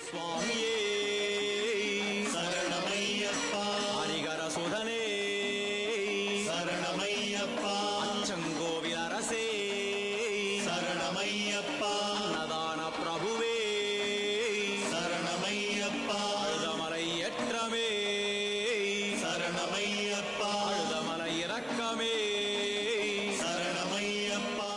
சுவாமியே சரணமையப்பா, ஹரிகர சுதனே சரணமையப்பா, அச்சங்கோவில் அரசே சரணமையப்பா, அன்னதான பிரபுவே சரணமையப்பா, அழுதமலை ஏற்றமே சரணமையப்பா, அழுதமலை இரக்கமே சரணமையப்பா.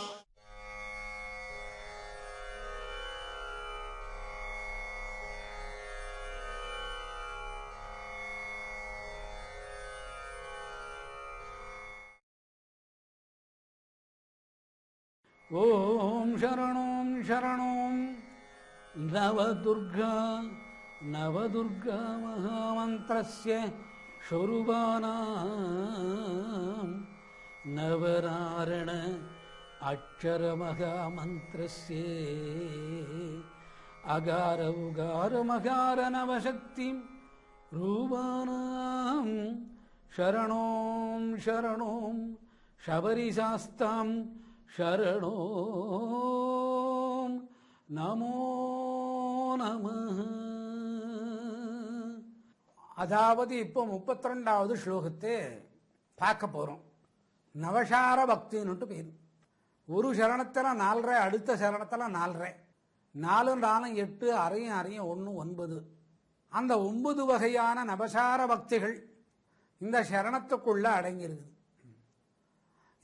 ஓம் சரணோம் சரணோம் நவதுர்கா நவதுர்கா மகாமந்திரஸ்ய ஸ்வரூபானாம் நவராரண அக்ஷர மகாமந்திரஸ்ய அகார உகார மகார நவசக்தி ரூபானாம் சரணோம் சரணோம் சபரிசாஸ்தாம் சரணோம் நமோ நமः. அதாவது இப்போ 32வது ஸ்லோகத்தை பார்க்க போறோம். நவசார பக்தின்னுட்டு பேர். ஒரு சரணத்தில் 4, அடுத்த சரணத்தில் 4, 4 4 8, அரையும் அரையும் 1 9. அந்த 9 வகையான நவசார பக்திகள் இந்த சரணத்துக்குள்ள அடங்கியிருக்குது.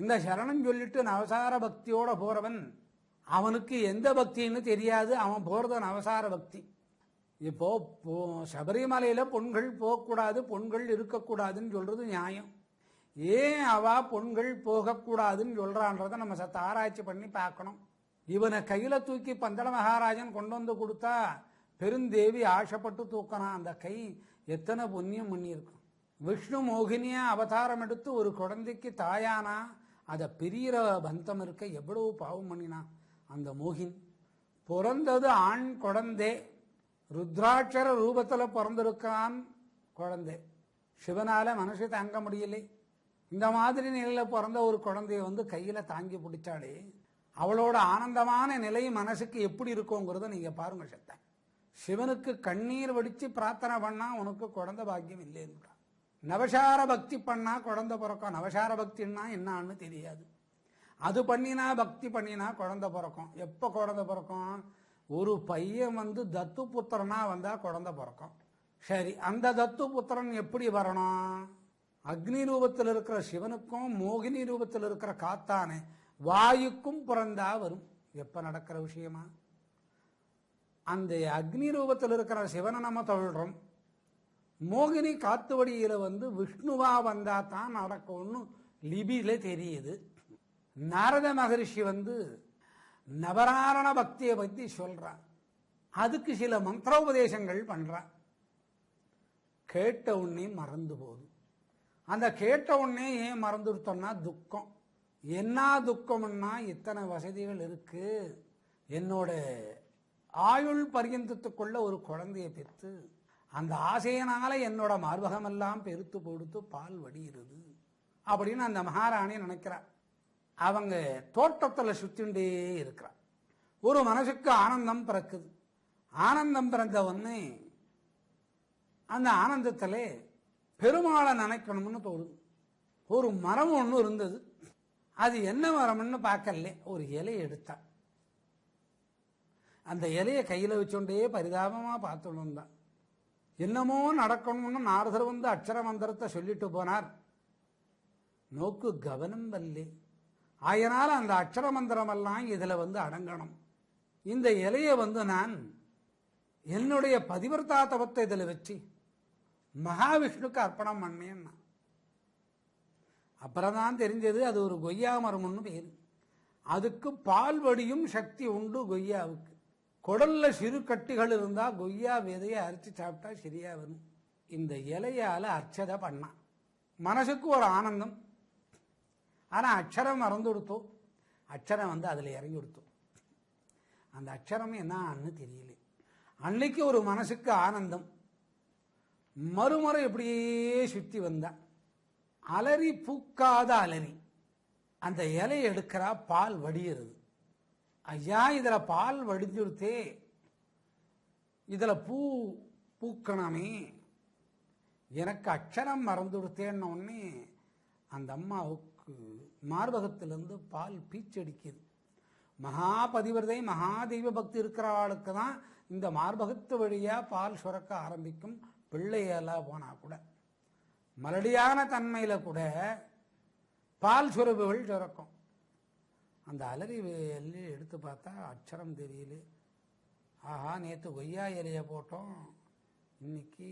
இந்த சரணம் சொல்லிட்டு நவசார பக்தியோட போறவன் அவனுக்கு எந்த பக்தின்னு தெரியாது. அவன் போறது நவசார பக்தி. இப்போ சபரிமலையில பொண்கள் போகக்கூடாது, பொண்கள் இருக்கக்கூடாதுன்னு சொல்றது நியாயம். ஏன் அவ பொண்கள் போகக்கூடாதுன்னு சொல்றான்றதை நம்ம சத்த ஆராய்ச்சி பண்ணி பார்க்கணும். இவனை கையில தூக்கி பந்தள மகாராஜன் கொண்டு வந்து கொடுத்தா பெருந்தேவி ஆசைப்பட்டு தூக்கினான். அந்த கை எத்தனை புண்ணியம் பண்ணியிருக்கும். விஷ்ணு மோகினியா அவதாரம் எடுத்து ஒரு குழந்தைக்கு தாயானா அதை பிரியிற பந்தம் இருக்க எவ்வளவு பாவம் பண்ணினா அந்த மோகின். பிறந்தது ஆண் குழந்தை, ருத்ராட்சர ரூபத்தில் பிறந்திருக்கான் குழந்தை. சிவனால மனசு தாங்க முடியலை. இந்த மாதிரி நிலையில பிறந்த ஒரு குழந்தைய வந்து கையில தாங்கி பிடிச்சாலே அவளோட ஆனந்தமான நிலை மனசுக்கு எப்படி இருக்குங்கிறத நீங்க பாருங்க. சத்தன் சிவனுக்கு கண்ணீர் வடிச்சு பிரார்த்தனை பண்ணா உனக்கு குழந்தை பாக்கியம் இல்லைன்னு. நவசார பக்தி பண்ணா குழந்தை பிறக்கும். நவசார பக்தின்னா என்னான்னு தெரியாது. அது பண்ணினா பக்தி பண்ணினா குழந்தை பிறக்கும். எப்ப குழந்தை பிறக்கும்? ஒரு பையன் வந்து தத்து புத்திரனா வந்தா குழந்தை பிறக்கும். சரி, அந்த தத்து புத்திரன் எப்படி வரணும்? அக்னி ரூபத்தில் இருக்கிற சிவனுக்கும் மோகினி ரூபத்தில் இருக்கிற காத்தானே வாயுக்கும் பிறந்தா வரும். எப்ப நடக்கிற விஷயமா? அந்த அக்னி ரூபத்தில் இருக்கிற சிவனை நம்ம தொழுறோம். மோகினி காத்து வடியில வந்து விஷ்ணுவா வந்தா தான் நடக்கும்னு லிபியில தெரியுது. நாரத மகரிஷி வந்து நவராரண பக்தியை பத்தி சொல்றான். அதுக்கு சில மந்திரோபதேசங்கள் பண்றான். கேட்ட உடனே மறந்து போகுது. அந்த கேட்ட உடனே ஏன் மறந்துட்டோம்னா துக்கம். என்ன துக்கம்னா இத்தனை வசதிகள் இருக்கு, என்னோட ஆயுள் பரியந்தத்துக்குள்ள ஒரு குழந்தைய பெற்று அந்த ஆசையினால என்னோட மார்பகமெல்லாம் பெருத்து கொடுத்து பால் வடிகிறது அப்படின்னு அந்த மகாராணி நினைக்கிறார். அவங்க தோட்டத்தில் சுத்திண்டே இருக்கிறார். ஒரு மனசுக்கு ஆனந்தம் பிறக்குது. ஆனந்தம் பிறந்த உடனே அந்த ஆனந்தத்தில் பெருமாளை நினைக்கணும்னு தோணுது. ஒரு மரம் ஒன்று இருந்தது. அது என்ன மரம்னு பார்க்கல. ஒரு இலையை எடுத்தா. அந்த இலையை கையில் வச்சுட்டே பரிதாபமாக பார்த்துட்டு தான். என்னமோ நடக்கணும்னு நாரதர் வந்து அக்ஷர மந்திரத்தை சொல்லிட்டு போனார். நோக்கு கவனம் வல்லே. ஆயனால அந்த அக்ஷர மந்திரம் எல்லாம் இதுல வந்து அடங்கணும். இந்த இலையை வந்து நான் என்னுடைய பதிவர்த்தாத்தவத்தை இதில் வச்சு மகாவிஷ்ணுக்கு அர்ப்பணம் பண்ணேன். அப்புறம் தான் தெரிஞ்சது அது ஒரு கொய்யா மரம்னு பேரு. அதுக்கு பால் வடியும் சக்தி உண்டு கொய்யாவுக்கு. குடல்ல சிறு கட்டிகள் இருந்தா கொய்யா விதையை அரைச்சு சாப்பிட்டா சரியா வரும். இந்த இலையால அர்ச்சதை பண்ணான். மனசுக்கு ஒரு ஆனந்தம். ஆனா அக்ஷரம் மறந்து கொடுத்தோம். அக்ஷரம் வந்து அதுல இறங்கி கொடுத்தோம். அந்த அக்ஷரம் என்னன்னு தெரியல. அன்னைக்கு ஒரு மனசுக்கு ஆனந்தம். மறுமுறை எப்படியே சுத்தி வந்தா அலறி பூக்காத அலறி. அந்த இலையை எடுக்கிறா, பால் வடிகிறது. ஐயா இதுல பால் வடிஞ்சுடுத்தே, இதில் பூக்கணமே, எனக்கு அக்ஷரம் மறந்து கொடுத்தேன்ன உடனே அந்த அம்மாவுக்கு மார்பகத்திலிருந்து பால் பீச்சடிக்குது. மகாபதிவிரதை மகாதெய்வ பக்தி இருக்கிறவாளுக்கு தான் இந்த மார்பகத்து வழியாக பால் சுரக்க ஆரம்பிக்கும். பிள்ளையெல்லாம் போனால் கூட மலடியான தன்மையில் கூட பால் சுரப்புகள் சுரக்கும். அந்த அலரி எல்லையை எடுத்து பார்த்தா அக்ஷரம் தெரியல. ஆஹா, நேற்று கொய்யா இலையை போட்டோம், இன்னைக்கு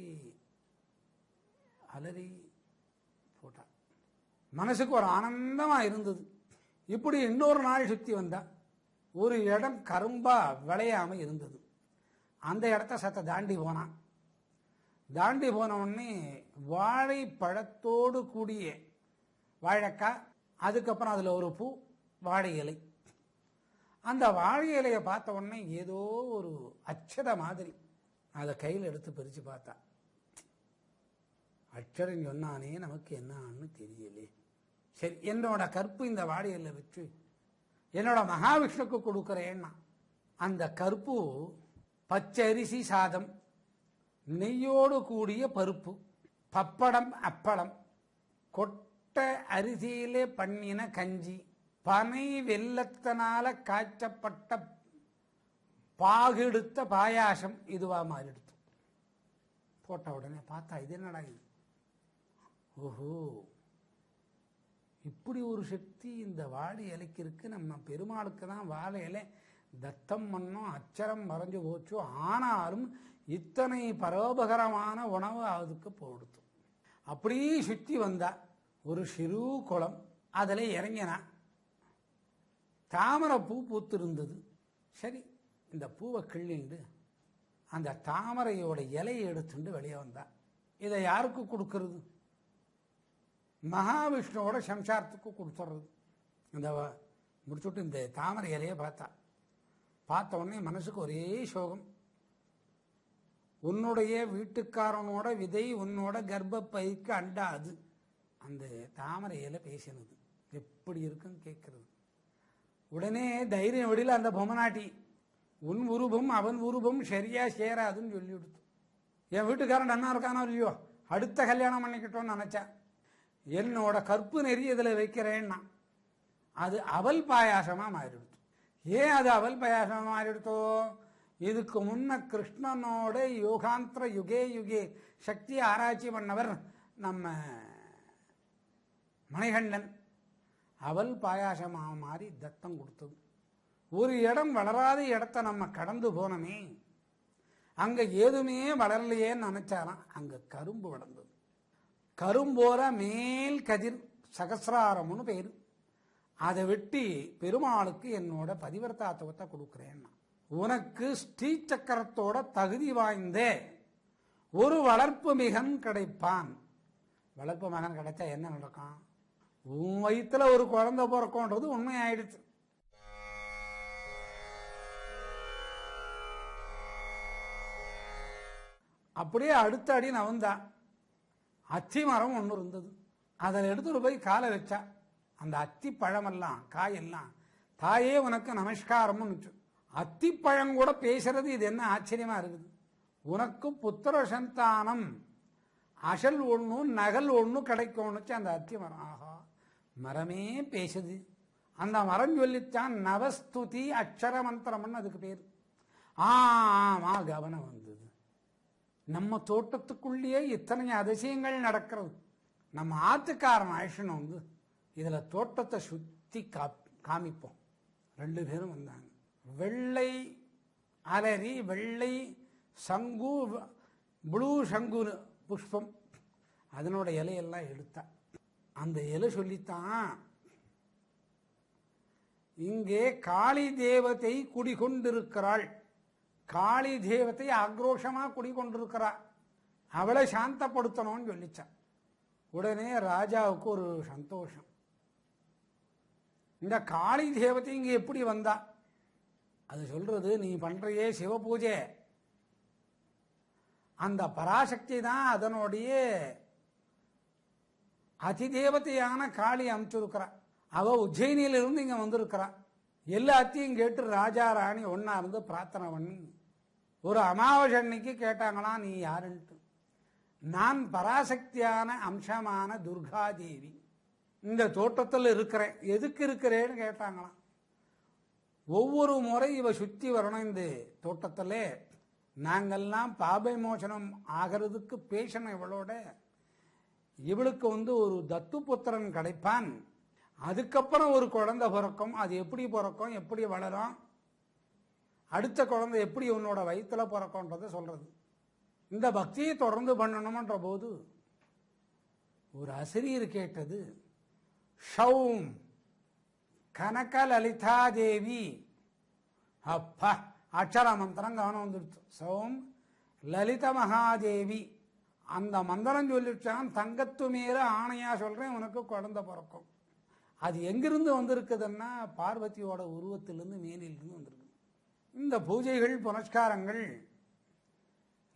அலரி போட்டா. மனசுக்கு ஒரு ஆனந்தமாக இருந்தது. இப்படி இன்னொரு நாள் சுற்றி வந்தா ஒரு இடம் கரும்பா விளையாமல் இருந்தது. அந்த இடத்த சத்த தாண்டி போனான். தாண்டி போன உடனே வாழைப்பழத்தோடு கூடிய வாழைக்காய், அதுக்கப்புறம் அதில் ஒரு பூ, வாழை இலை. அந்த வாழை இலையை பார்த்த உடனே ஏதோ ஒரு அச்சத மாதிரி அதை கையில் எடுத்து பிரித்து பார்த்தா. அச்சரம் சொன்னானே, நமக்கு என்னான்னு தெரியலே. சரி, என்னோட கற்பு இந்த வாழை இலையை வச்சு என்னோட மகாவிஷ்ணுக்கு கொடுக்குறேன்னா, அந்த கற்பு பச்சரிசி சாதம், நெய்யோடு கூடிய பருப்பு, பப்படம், அப்பளம், கொட்டை அரிசியிலே பண்ணின கஞ்சி, பனை வெல்லத்தினால காய்ச்சப்பட்ட பாகெடுத்த பாயாசம் இதுவா மாறிடுத்து. போட்ட உடனே பார்த்தா இது என்னடா இது? ஓஹோ, இப்படி ஒரு சக்தி இந்த வாழை இலைக்கு இருக்கு. நம்ம பெருமாளுக்கு தான் வாழை இலை தத்தம் பண்ணோம், அச்சரம் மறைஞ்சு போச்சு. ஆனாலும் இத்தனை பரோபகரமான உணவு அதுக்கு போடுத்து. அப்படியே சுற்றி வந்தா ஒரு சிறு குளம், அதில் இறங்கினா தாமரை பூ பூத்திருந்தது. சரி, இந்த பூவை கிள்ளிண்டு அந்த தாமரையோட இலையை எடுத்துட்டு வெளியே வந்தா. இதை யாருக்கு கொடுக்கறது? மகாவிஷ்ணுவோட சம்சாரத்துக்கு கொடுத்துட்றது. இந்த முடிச்சுட்டு இந்த தாமரை இலையை பார்த்த உடனே மனசுக்கு ஒரே சோகம். உன்னுடைய வீட்டுக்காரனோட விதை உன்னோட கர்ப்பப்பைக்கு அண்டாது. அந்த தாமரை இலை பேசினது எப்படி இருக்குன்னு கேட்கறது. உடனே தைரியம் வெளியில் அந்த பொம்மநாட்டி, உன் உருவம் அவன் உருவம் சரியா சேராதுன்னு சொல்லி கொடுத்து. என் வீட்டுக்காரன் அண்ணா இருக்கானோ இல்லையோ, அடுத்த கல்யாணம் பண்ணிக்கிட்டோன்னு நினைச்சா. என்னோட கற்பு நெறி இதில் வைக்கிறேன்னா அது அவல் பாயாசமா மாறிடுத்து. ஏன் அது அவல் பாயாசமா மாறிடுத்தோ? இதுக்கு முன்ன கிருஷ்ணனோட யோகாந்திர யுகே யுகே சக்தி ஆராய்ச்சி பண்ணவர் நம்ம மணிகண்டன். அவல் பாயாசமாக மாறி தத்தம் கொடுத்தது. ஒரு இடம் வளராத இடத்த நம்ம கடந்து போனோமே, அங்க ஏதுமே வளரலையேன்னு நினைச்சாராம். அங்க கரும்பு வளர்ந்தது. கரும்போர மேல் கதிர் சகசிராரம்னு பேரு. அதை வெட்டி பெருமாளுக்கு என்னோட பதிவர்த்தாத்துவத்தை கொடுக்குறேன்னா, உனக்கு ஸ்ரீ சக்கரத்தோட தகுதி வாய்ந்த ஒரு வளர்ப்பு மிகன் கிடைப்பான். வளர்ப்பு மகன் கிடைச்சா என்ன நடக்கும்? உன் வயிற்றுல ஒரு குழந்தை பிறக்கும்ன்றது உண்மை ஆயிடுச்சு. அப்படியே அடுத்த அடி நவந்தான். அத்தி மரம் ஒன்று இருந்தது. அதில் எடுத்துட்டு போய் காலை வச்சா. அந்த அத்தி பழமெல்லாம் காயெல்லாம், தாயே உனக்கு நமஸ்காரம்னு. அத்திப்பழம் கூட பேசுறது. இது என்ன ஆச்சரியமா இருக்குது? உனக்கு புத்திர சந்தானம் அசல் ஒன்று நகல் ஒன்று கிடைக்கும்னுச்சு அந்த அத்தி மரம். ஆஹா, மரமே பேசுது. அந்த மரம் சொல்லித்தான் நவஸ்துதி அக்ஷர மந்திரம்னு அதுக்கு பேர். ஆமா, கவனம் வந்தது. நம்ம தோட்டத்துக்குள்ளேயே இத்தனை அதிசயங்கள் நடக்கிறது. நம்ம ஆத்துக்காரன் ஆயிஷன் வந்து இதில் தோட்டத்தை சுற்றி காமிப்போம். 2 பேரும் வந்தாங்க. வெள்ளை அலரி, வெள்ளை சங்கு, ப்ளூ சங்கு புஷ்பம், அதனோட இலையெல்லாம் எடுத்தா. அந்த இலை சொல்லித்தான், இங்கே காளி தேவதை குடிகொண்டிருக்கிறாள். காளி தேவத்தை ஆக்ரோஷமா குடிகொண்டிருக்கிறாள், அவளை சாந்தப்படுத்தணும்னு சொல்லிச்சான். உடனே ராஜாவுக்கு ஒரு சந்தோஷம். இந்த காளி தேவதை இங்க எப்படி வந்தா? அது சொல்றது, நீ பண்றையே சிவ பூஜை, அந்த பராசக்தி தான் அதனுடைய அதிதேவதையான காளி அனுப்பிச்சிருக்கிறா. அவ உஜ்ஜயினியிலிருந்து இங்க வந்திருக்கிறா. எல்லாத்தையும் கேட்டு ராஜா ராணி ஒன்னா இருந்து பிரார்த்தனை பண்ணி ஒரு அமாவாசை அன்னைக்கு கேட்டாங்களாம், நீ யாருன்ட்டு. நான் பராசக்தியான அம்சமான துர்காதேவி, இந்த தோட்டத்தில் இருக்கிறேன். எதுக்கு இருக்கிறேன்னு கேட்டாங்களாம். ஒவ்வொரு முறை இவ சுத்தி வரணும் இந்த தோட்டத்தில், நாங்கள்லாம் பாபை மோசனம் ஆகிறதுக்கு பேசணும் இவளோட. இவளுக்கு ஒரு தத்து புத்திரன் கிடைப்பான், அதுக்கப்புறம் ஒரு குழந்தை பிறக்கும். அது எப்படி பிறக்கும், எப்படி வளரும், அடுத்த குழந்தை எப்படி உன்னோட வயிற்றுல பிறக்கும்ன்றத சொல்றது. இந்த பக்தியை தொடர்ந்து பண்ணணுமன்ற போது ஒரு அசிரியர் கேட்டது, ஷௌம் கனக லலிதா தேவி. அப்பா, அக்ஷர மந்திரம் கவனம் வந்துடுச்சு. சௌம் லலித மகாதேவி. அந்த மந்திரம் சொல்லிச்சான், தங்கத்து மேல ஆணையா சொல்றேன் உனக்கு குழந்தை பிறக்கும். அது எங்கிருந்து வந்திருக்குதுன்னா பார்வதியோட உருவத்திலிருந்து மேனிலிருந்து வந்திருக்கு. இந்த பூஜைகள் புனஸ்காரங்கள்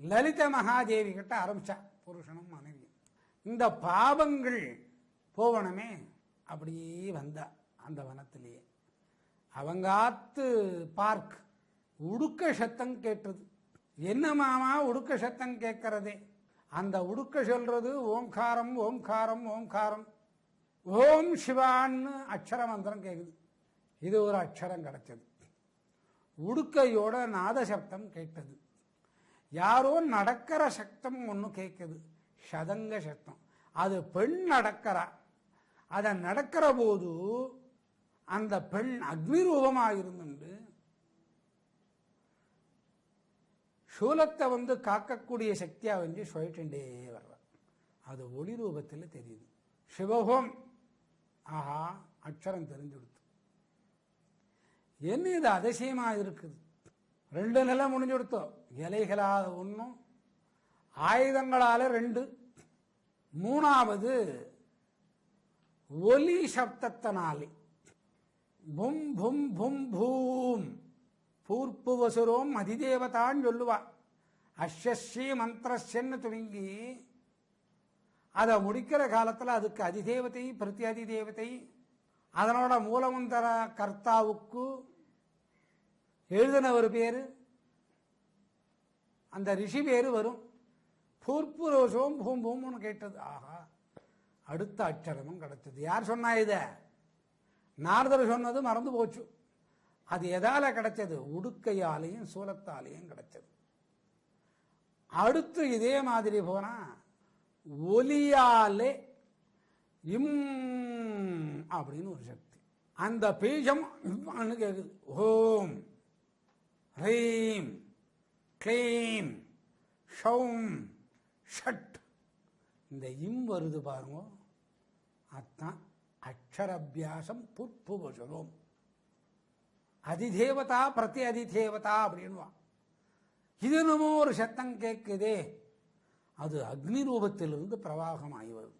லலித மகாதேவி கிட்ட ஆரம்பிச்சா, புருஷனும் மனைவி. இந்த பாவங்கள் போவனமே அப்படியே வந்தா அந்த வனத்திலேயே. அவங்காத்து பார்க் உடுக்க சத்தம் கேட்டது. என்ன மாமா உடுக்க சத்தம் கேட்கறதே? அந்த உடுக்க சொல்றது ஓம்காரம் ஓம்காரம் ஓம்காரம். ஓம் சிவான்னு அக்ஷர மந்திரம் கேட்குது. இது ஒரு அக்ஷரம் கிடைச்சது. உடுக்கையோட நாத சப்தம் கேட்டது. யாரோ நடக்கிற சத்தம் ஒன்று கேட்குது, சதங்க சத்தம். அது பெண் நடக்கிறா. அதை நடக்கிற போது அந்த பெண் அக்னி ரூபமாக இருந்துண்டு சூலத்தை காக்கக்கூடிய சக்தியா சொல்லிட்டே வர்ற. அது ஒளி ரூபத்தில் தெரியுது. சிவஹோம். ஆஹா, அக்ஷரம் தெரிஞ்சுடுத்து. என்ன இது அதிசயமா இருக்குது? 2 நிலை முடிஞ்சு கொடுத்தோம். இலைகளால் 1, ஆயுதங்களால 2, 3வது ஒலி சப்தத்தினாலே பும் பும் பும் பூம். பூர்ப்பு வசுரோம் அதிதேவதான்னு சொல்லுவா. அஸ்யஸ்ரீ மந்திரஸ்யன்னு துவங்கி அதை முடிக்கிற காலத்தில் அதுக்கு அதிதேவதை பிரதி அதிதேவதை, அதனோட மூலமந்திர கர்த்தாவுக்கு எழுதின ஒரு பேரு, அந்த ரிஷி பேரு வரும். பூர்ப்புரோசோம் பூம் பூம்னு கேட்டது. ஆஹா, அடுத்த அக்ஷரமும் கிடைச்சது. யார் சொன்னா இத? நாரதர் சொன்னது மறந்து போச்சு. அது எதால கிடைச்சது? உடுக்கையாலையும் சூலத்தாலையும் கிடைச்சது. அடுத்து இதே மாதிரி போனா ஒலியாலே இம் அப்படின்னு ஒரு சக்தி. அந்த பீஜம் கேக்குது. ஓம் ஹ்ரீம் க்ளீம் ஷௌம் ஷட். இந்த இம் வருது பாருங்க, அதான் அக்ஷரபியாசம். புற்புவசுரோம் அதிதேவதா பிரதி அதிதேவதா அப்படின்வா. இது என்னமோ ஒரு சத்தம் கேட்குதே, அது அக்னி ரூபத்திலிருந்து பிரவாகமாகி வருது.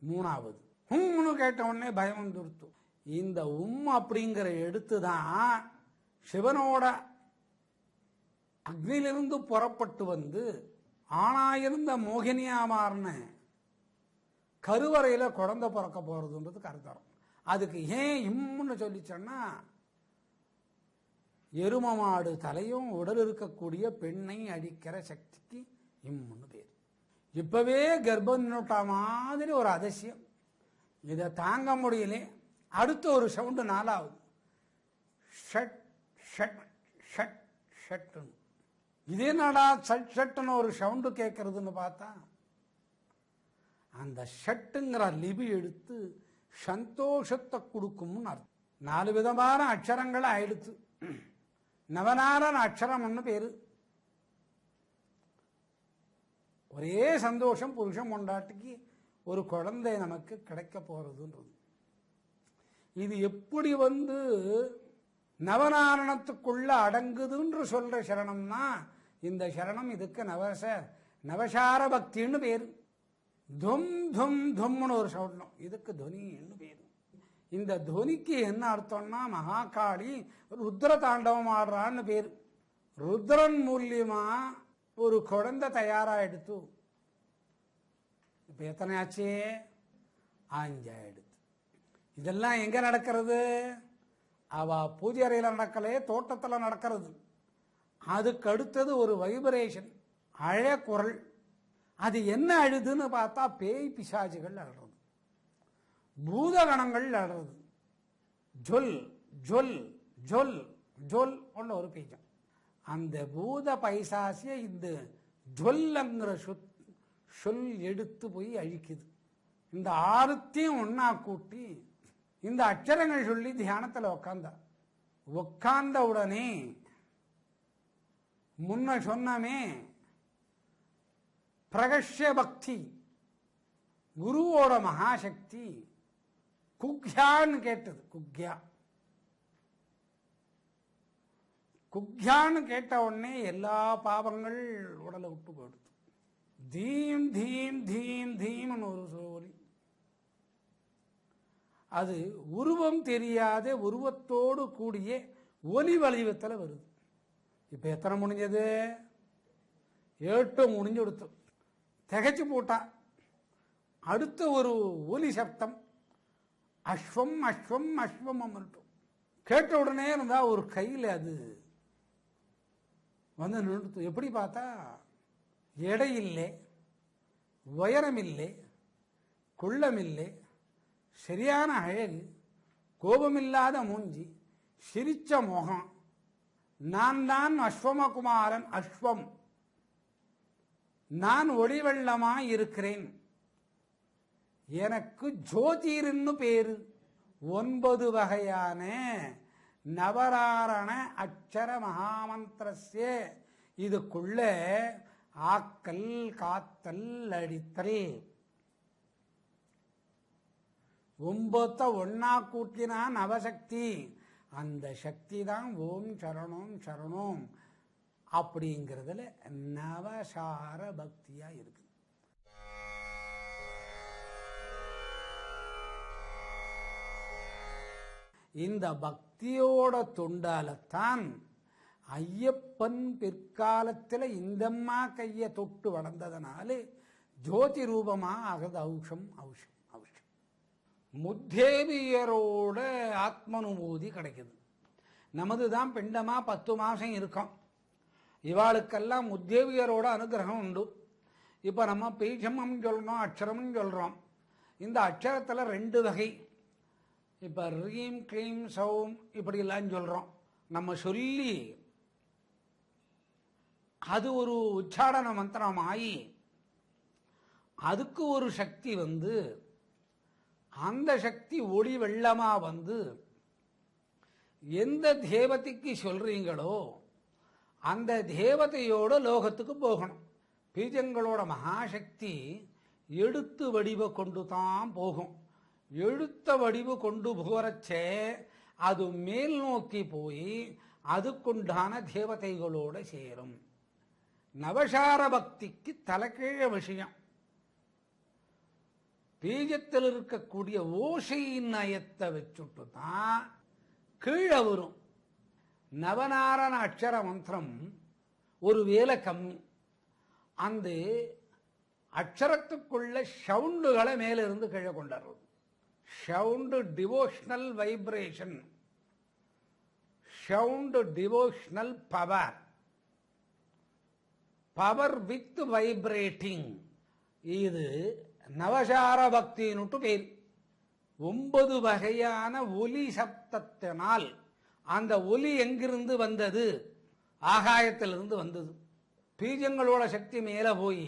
3வது உம்னு கேட்ட உடனே பயம் வந்துருத்து. இந்த அப்படிங்கிற எடுத்துதான் சிவனோட அக்னியிலிருந்து புறப்பட்டு வந்து ஆணாயிருந்த மோகினியா மாறின கருவறையில குழந்தை பிறக்க போறதுன்றதுக்கு அர்த்தம். அதுக்கு ஏன் இம்முன்னு சொல்லிச்சோன்னா, எரும மாடு தலையும் உடல் இருக்கக்கூடிய பெண்ணை அடிக்கிற சக்திக்கு இம்முன்னு பேர். இப்பவே கர்ப்பம் நின்னுட்ட மாதிரி ஒரு அதிசயம். இதை தாங்க முடியல. அடுத்த ஒரு சவுண்டு 4வது ஷட் ஷட் ஷட் ஷட்டுன்னு. இதே நாடா ஷட் ஷட்டுன்னு ஒரு சவுண்டு கேட்கறதுன்னு பார்த்தா, அந்த ஷட்டுங்கிற லிபி எடுத்து சந்தோஷத்தை கொடுக்கும்னு அர்த்தம். 4 விதமான அக்ஷரங்கள் ஆயிடுத்து. நவநாரண அக்ஷரம்னு பேரு. ஒரே சந்தோஷம். புருஷன் பொண்டாட்டிக்கு ஒரு குழந்தை நமக்கு கிடைக்க போறதுன்றது. இது எப்படி நவநாரணத்துக்குள்ள அடங்குதுன்னு சொல்ற சரணம்னா இந்த சரணம். இதுக்கு நவசார பக்தின்னு பேரு. தும் தும் தும்னு ஒரு சவுண்டம், இதுக்கு துவனின்னு பேரு. இந்த துவனிக்கு என்ன அர்த்தம்னா, மகாகாளி ருத்ர தாண்டவம் ஆடுறான்னு பேரு. ருத்ரன் மூலியமா ஒரு குழந்தை தயாராயிடுத்து. இப்ப எத்தனை ஆச்சு? 5 ஆயிடுத்து. இதெல்லாம் எங்க நடக்கிறது? அவ பூஜை அறையில நடக்கலே, தோட்டத்துல நடக்கிறது. அதுக்கு அடுத்தது ஒரு வைப்ரேஷன், அழகுரல். அது என்ன அழுதுன்னு பார்த்தா பேய் பிசாசுகள் அழுறது, பூதகணங்கள் அழுறது. ஜொல் ஜொல் ஜொல் ஜொல் உள்ள ஒரு பீஜம். அந்த பூத பைசாசிய இந்த ஜொல்லுங்கிற சொல் எடுத்து போய் அழிக்குது. இந்த ஆறுத்தையும் ஒன்னா கூட்டி இந்த அக்ஷரங்கள் சொல்லி தியானத்தில் உட்கார்ந்த உடனே முன்ன சொன்னமே பிரகஷ்ய பக்தி, குருவோட மகாசக்தி குக்யான்னு கேட்டது. குக்யான்னு கேட்ட உடனே எல்லா பாவங்கள் உடலை விட்டு போயிடுது. தீம் தீம் தீம் தீம்னு ஒரு ஒலி. அது உருவம் தெரியாத உருவத்தோடு கூடிய ஒலி வடிவத்தில் வருது. இப்ப எத்தனை முடிஞ்சது? 8 முடிஞ்சு கொடுத்து திகைச்சு போட்டா. அடுத்த ஒரு ஒலி சப்தம், அஸ்வம் அஸ்வம் அஸ்வம் அமர்ட்டும். கேட்ட உடனே இருந்தா ஒரு கையில் அது வந்து நிறுத்து. எப்படி பார்த்தா எடை இல்லை, உயரம் இல்லை, குள்ளம் இல்லை, சரியான அழகு, கோபமில்லாத மூஞ்சி, சிரிச்ச முகம். நான் தான் அஸ்வமகுமாரன், அஸ்வம், நான் ஒளிவெள்ளமாய் இருக்கிறேன், எனக்கு ஜோதிர்னு பேரு. 9 வகையான நவராரண அக்ஷர மகாமந்திரஸ்ய இதுக்குள்ள ஆக்கல் காத்தல் அடித்தல் 9 ஒன்னா கூட்டினா நவசக்தி. அந்த சக்தி தான் ஓம் சரணோம் சரணோம் அப்படிங்கிறதுல நவசார பக்தியா இருக்கு. இந்த பக்தியோட தொண்டாலத்தான் ஐயப்பன் பிற்காலத்தில் இந்தம்மா கையை தொட்டு வளர்ந்ததனால ஜோதி ரூபமா ஆகுது. ஔஷம் ஔஷம் ஔஷம். முத்தேவியரோட ஆத்மனுபூதி கிடைக்குது. நமது தான் பிண்டமா 10 மாசம் இருக்கும். இவாளுக்கெல்லாம் முத்தேவியரோட அனுகிரகம் உண்டு. இப்போ நம்ம பீஜமும் சொல்றோம், அக்ஷரமும் சொல்றோம். இந்த அக்ஷரத்தில் 2 வகை. இப்போ ரீம் க்ளீம் சௌம் இப்படிலாம் சொல்றோம். நம்ம சொல்லி அது ஒரு உச்சாரண மந்திரம் ஆகி அதுக்கு ஒரு சக்தி வந்து அந்த சக்தி ஒளி வெள்ளமா வந்து எந்த தேவதைக்கு சொல்றீங்களோ அந்த தேவதையோட லோகத்துக்கு போகணும். பீஜங்களோட மகாசக்தி எடுத்து வடிவ கொண்டு தான் போகும். எழுத்த வடிவு கொண்டு போறச்சே அது மேல் நோக்கி போய் அதுக்குண்டான தேவதைகளோட சேரும். நவசார பக்திக்கு தலைகீழ விஷயம். பீஜத்தில் இருக்கக்கூடிய ஓசை நயத்தை வச்சுட்டு தான் கீழே வரும். நவநாரண அக்ஷர மந்திரம் ஒரு வேலை கம்மி. அந்த அக்ஷரத்துக்குள்ள சவுண்டுகளை மேலிருந்து கீழே கொண்டாடுறது. Sound devotional vibration, sound devotional power, power with vibrating. இது நவசார பக்தின்னுட்டு பேர். 9 வகையான ஒலி சப்தத்தினால். அந்த ஒலி எங்கிருந்து வந்தது? ஆகாயத்திலிருந்து வந்தது. பீஜங்களோட சக்தி மேல போய்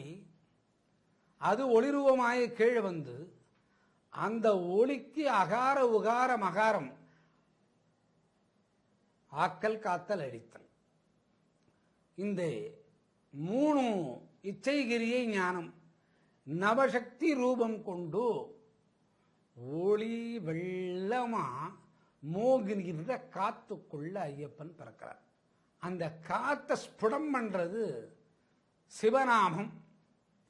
அது ஒளிரூபமாய் கீழே வந்து அந்த ஒளிக்கு அகார உகார மகாரம், ஆக்கல் காத்தல் அடித்தல், இந்த 3 இச்சைகிரியை ஞானம் நவசக்தி ரூபம் கொண்டு ஒளி வெள்ளமா மோகின்ற காத்துக்குள்ள ஐயப்பன் பிறக்கிறார். அந்த காத்த ஸ்புடம் பண்றது சிவநாமம்,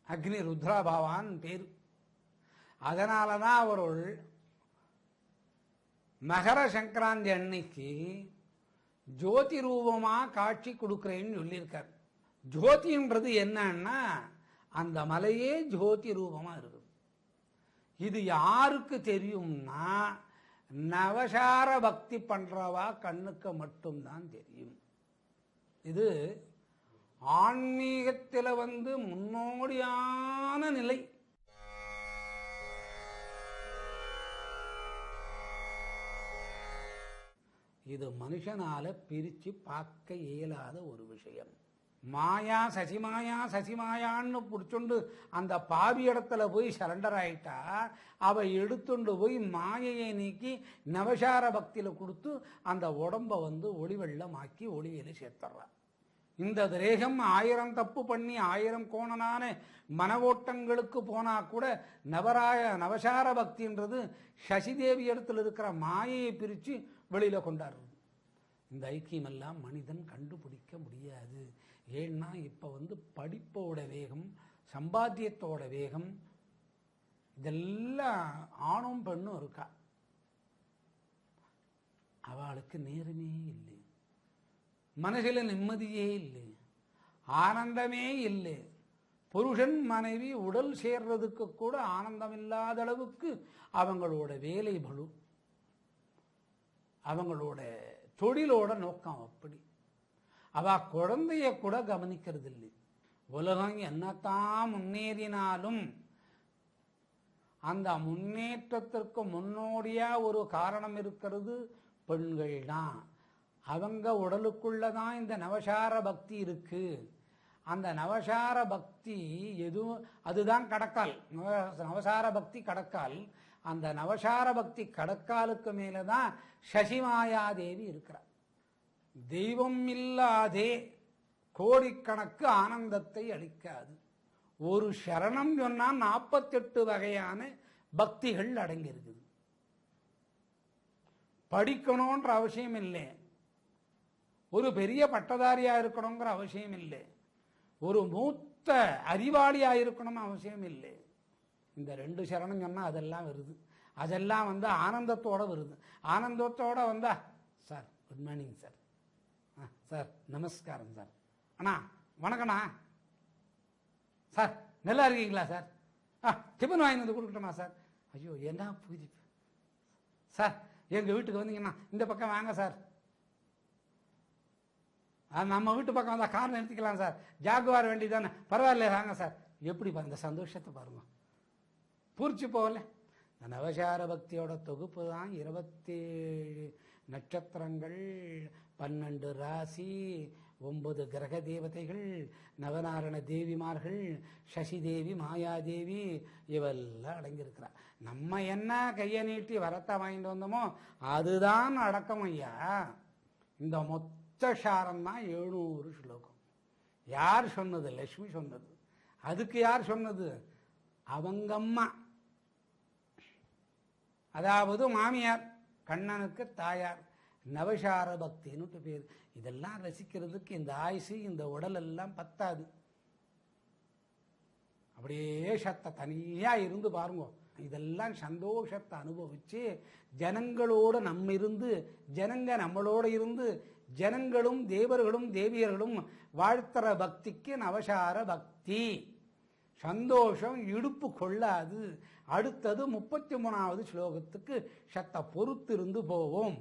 அக்னி ருத்ராபாவான் பேரு. அதனாலதான் அவர்கள் மகர சங்கராந்தி அன்னைக்கு ஜோதி ரூபமா காட்சி கொடுக்கிறேன்னு சொல்லியிருக்கார். ஜோதின்றது என்னன்னா அந்த மலையே ஜோதி ரூபமா இருக்குது. இது யாருக்கு தெரியும்னா நவசார பக்தி பண்றவா கண்ணுக்கு மட்டும்தான் தெரியும். இது ஆன்மீகத்தில் முன்னோடியான நிலை. இது மனுஷனால பிரிச்சு பார்க்க இயலாத ஒரு விஷயம். மாயா சசிமாயான்னு பிடிச்சுண்டு அந்த பாவி இடத்துல போய் சரண்டர் ஆயிட்டா அவ எடுத்துண்டு போய் மாயையை நீக்கி நவசார பக்தியில கொடுத்து அந்த உடம்ப ஒளி வெள்ளமாக்கி ஒளியில சேர்த்துறான். இந்த தேகம் 1000 தப்பு பண்ணி 1000 கோணனான மன ஓட்டங்களுக்கு போனா கூட நவசார பக்தின்றது சசிதேவி இடத்துல இருக்கிற மாயையை பிரிச்சு வெளியில கொண்டாடுறது. இந்த ஐக்கியமெல்லாம் மனிதன் கண்டுபிடிக்க முடியாது. ஏன்னா இப்ப படிப்போட வேகம், சம்பாத்தியத்தோட வேகம், இதெல்லாம் ஆணும் பெண்ணும் இருக்கா. அவளுக்கு நேரமே இல்லை, மனசில நிம்மதியே இல்லை, ஆனந்தமே இல்லை. புருஷன் மனைவி உடல் சேர்றதுக்கு கூட ஆனந்தம் இல்லாத அளவுக்கு அவங்களோட வேலை பளு, அவங்களோட தொழிலோட நோக்கம் அப்படி. அவ குழந்தைய கூட கவனிக்கிறது இல்லை. உலகம் என்னத்தான் முன்னேறினாலும் அந்த முன்னேற்றத்திற்கு முன்னோடியா ஒரு காரணம் இருக்கிறது, பெண்கள் தான். அவங்க உடலுக்குள்ளதான் இந்த நவசார பக்தி இருக்கு. அந்த நவசார பக்தி எதுவும் அதுதான் கடக்கால். நவசார பக்தி கடக்கால். அந்த நவசார பக்தி கடக்காலுக்கு மேலதான் சசிமாயாதேவி இருக்கிறார். தெய்வம் இல்லாதே கோடிக்கணக்கு ஆனந்தத்தை அளிக்காது. ஒரு சரணம் சொன்னா 48 வகையான பக்திகள் அடங்கி இருக்குது. படிக்கணும்ன்ற அவசியம் இல்லை, ஒரு பெரிய பட்டதாரியா இருக்கணுங்கிற அவசியம் இல்லை, ஒரு மூத்த அறிவாளியா இருக்கணும் அவசியம் இல்லை. இந்த 2 சரணம் சொன்னா அதெல்லாம் வருது. அதெல்லாம் ஆனந்தத்தோட வருது. ஆனந்தத்தோட வந்தா sir good morning sir, sir நமஸ்காரம் சார், அண்ணா வணக்கண்ணா, சார் நல்லா இருக்கீங்களா சார், டிஃபன் வாங்கி வந்து கொடுக்கட்டுமா சார், ஐயோ என்ன பூஜிப்பு சார், எங்க வீட்டுக்கு வந்தீங்கன்னா இந்த பக்கம் வாங்க சார், நம்ம வீட்டு பக்கம் வந்தா கார் நிறுத்திக்கலாம் சார், ஜாகுவார் வேண்டி தானே, பரவாயில்ல வாங்க சார். எப்படி இந்த சந்தோஷத்தை பாருங்க, பூர்ச்சி போகல. நவசார பக்தியோட தொகுப்பு தான் 27 நட்சத்திரங்கள், 12 ராசி, 9 கிரக தேவதைகள், நவநாரண தேவிமார்கள், சசிதேவி, மாயாதேவி, இவெல்லாம் அடங்கியிருக்கிறார். நம்ம என்ன கையை நீட்டி வரத்தை வாங்கிட்டு வந்தோமோ அதுதான் அடக்கம் ஐயா. இந்த மொத்த சாரம் தான் 700 ஸ்லோகம். யார் சொன்னது? லட்சுமி சொன்னது. அதுக்கு யார் சொன்னது? அவங்கம்மா, அதாவது மாமியார், கண்ணனுக்கு தாயார். நவசார பக்தின்னு பேர். இதெல்லாம் ரசிக்கிறதுக்கு இந்த ஆயுசு இந்த உடல் எல்லாம் பத்தாது. அப்படியே சத்த தனியா இருந்து பாருங்க. இதெல்லாம் சந்தோஷத்தை அனுபவிச்சு ஜனங்களோட நம்ம இருந்து, ஜனங்க நம்மளோட இருந்து, ஜனங்களும் தேவர்களும் தேவியர்களும் வாழ்த்துற பக்திக்கு நவசார பக்தி. சந்தோஷம் இடுப்பு கொள்ளாது. அடுத்தது 33வது ஸ்லோகத்துக்கு சத்த பொறுத்திருந்து போவோம்.